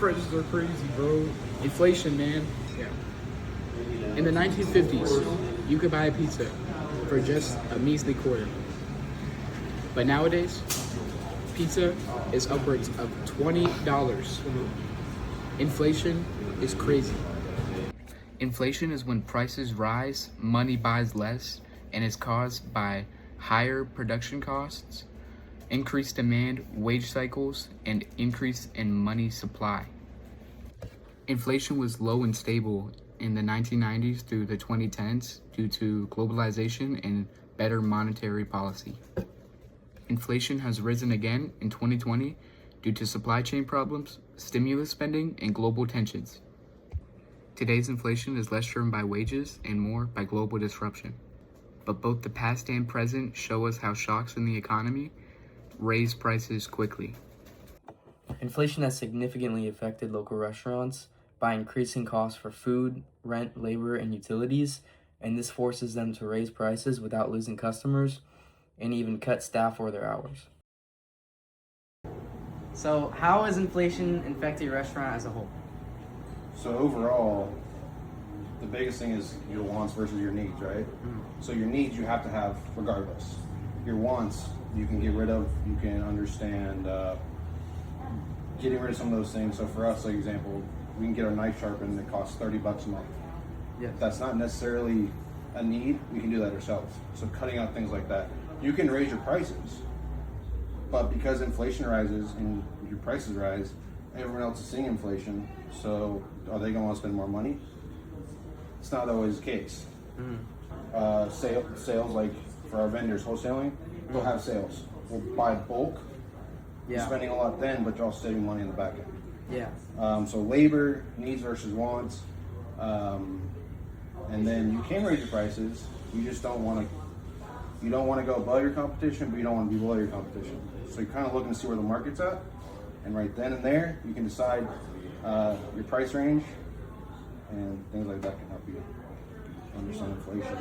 prices are crazy, bro. Inflation, man. Yeah. In the 1950s, you could buy a pizza for just a measly quarter. But nowadays, pizza is upwards of $20. Inflation is crazy. Inflation is when prices rise, money buys less, and is caused by higher production costs, increased demand, wage cycles, and increase in money supply. Inflation was low and stable in the 1990s through the 2010s due to globalization and better monetary policy. Inflation has risen again in 2020 due to supply chain problems, stimulus spending, and global tensions. Today's inflation is less driven by wages and more by global disruption. But both the past and present show us how shocks in the economy raise prices quickly. Inflation has significantly affected local restaurants by increasing costs for food, rent, labor, and utilities, and this forces them to raise prices without losing customers and even cut staff or their hours. So how has inflation affected your restaurant as a whole? So overall, the biggest thing is your wants versus your needs, right? So your needs you have to have regardless. Your wants you can get rid of, you can understand getting rid of some of those things. So for us, like example, we can get our knife sharpened, it costs $30 a month. Yes. That's not necessarily a need, we can do that ourselves. So cutting out things like that. You can raise your prices, but because inflation rises and your prices rise, everyone else is seeing inflation, so are they going to want to spend more money? It's not always the case. Sales, like for our vendors, wholesaling, they'll have sales. We'll buy bulk, you're spending a lot then, but you're also saving money in the back end. Yeah. So labor, needs versus wants, and then you can raise your prices, you just don't want to. You don't want to go above your competition, but you don't want to be below your competition. So you're kind of looking to see where the market's at, and right then and there, you can decide your price range, and things like that can help you understand inflation.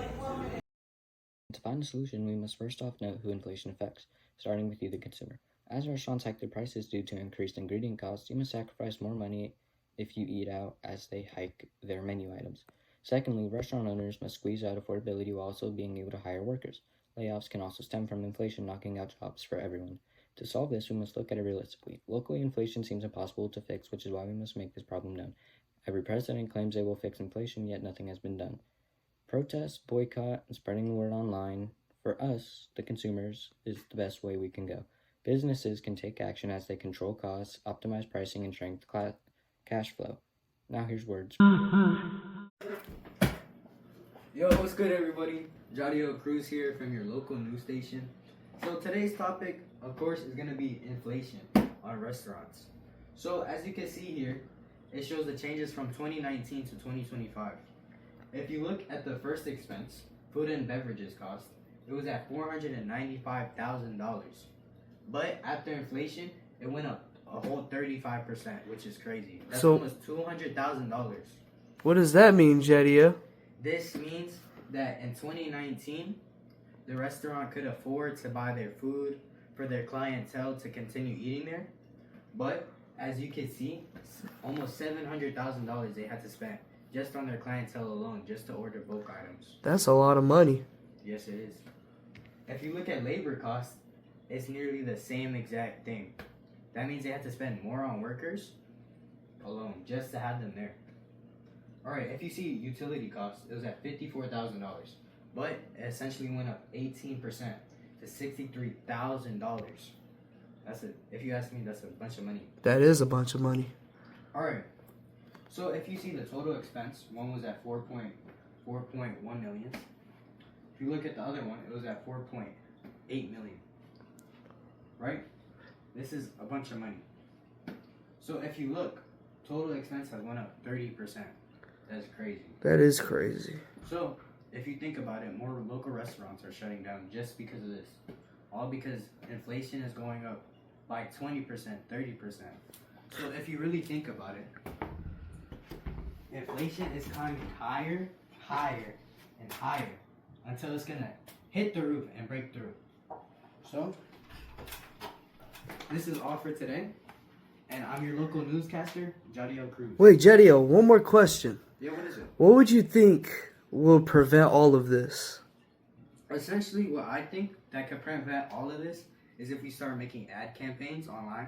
To find a solution, we must first off note who inflation affects, starting with you, the consumer. As restaurants hike their prices due to increased ingredient costs, you must sacrifice more money if you eat out as they hike their menu items. Secondly, restaurant owners must squeeze out affordability while also being able to hire workers. Layoffs can also stem from inflation knocking out jobs for everyone. To solve this, we must look at it realistically. Locally, inflation seems impossible to fix, which is why we must make this problem known. Every president claims they will fix inflation, yet nothing has been done. Protest, boycott, and spreading the word online, for us, the consumers, is the best way we can go. Businesses can take action as they control costs, optimize pricing, and strengthen cash flow. Now here's words. Yo, what's good, everybody? Jadiel Cruz here from your local news station. So today's topic, of course, is going to be inflation on restaurants. So as you can see here, it shows the changes from 2019 to 2025. If you look at the first expense, food and beverages cost, it was at $495,000. But after inflation, it went up a whole 35%, which is crazy. That's almost $200,000. What does that mean, Jadiel? This means that in 2019, the restaurant could afford to buy their food for their clientele to continue eating there. But as you can see, almost $700,000 they had to spend just on their clientele alone, just to order bulk items. That's a lot of money. Yes, it is. If you look at labor costs, it's nearly the same exact thing. That means they had to spend more on workers alone just to have them there. Alright, if you see utility costs, it was at $54,000, but it essentially went up 18% to $63,000. If you ask me, that's a bunch of money. That is a bunch of money. Alright, so if you see the total expense, one was at 4.1 million. If you look at the other one, it was at 4.8 million. Right? This is a bunch of money. So if you look, total expense has went up 30%. That's crazy. That is crazy. So, if you think about it, more local restaurants are shutting down just because of this. All because inflation is going up by 20%, 30%. So, if you really think about it, inflation is climbing higher, higher, and higher until it's gonna hit the roof and break through. So, this is all for today. And I'm your local newscaster, Jadiel Cruz. Wait, Jadiel, one more question. Yeah, what is it? What would you think will prevent all of this? Essentially, what I think that could prevent all of this is if we start making ad campaigns online,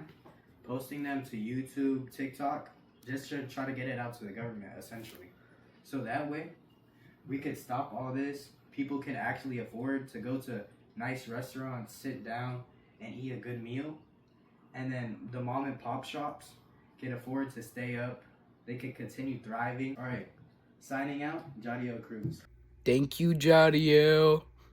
posting them to YouTube, TikTok, just to try to get it out to the government, essentially. So that way, we could stop all this. People can actually afford to go to nice restaurants, sit down, and eat a good meal. And then the mom and pop shops can afford to stay up. They can continue thriving. All right, signing out, Jadiel Cruz. Thank you, Jadiel.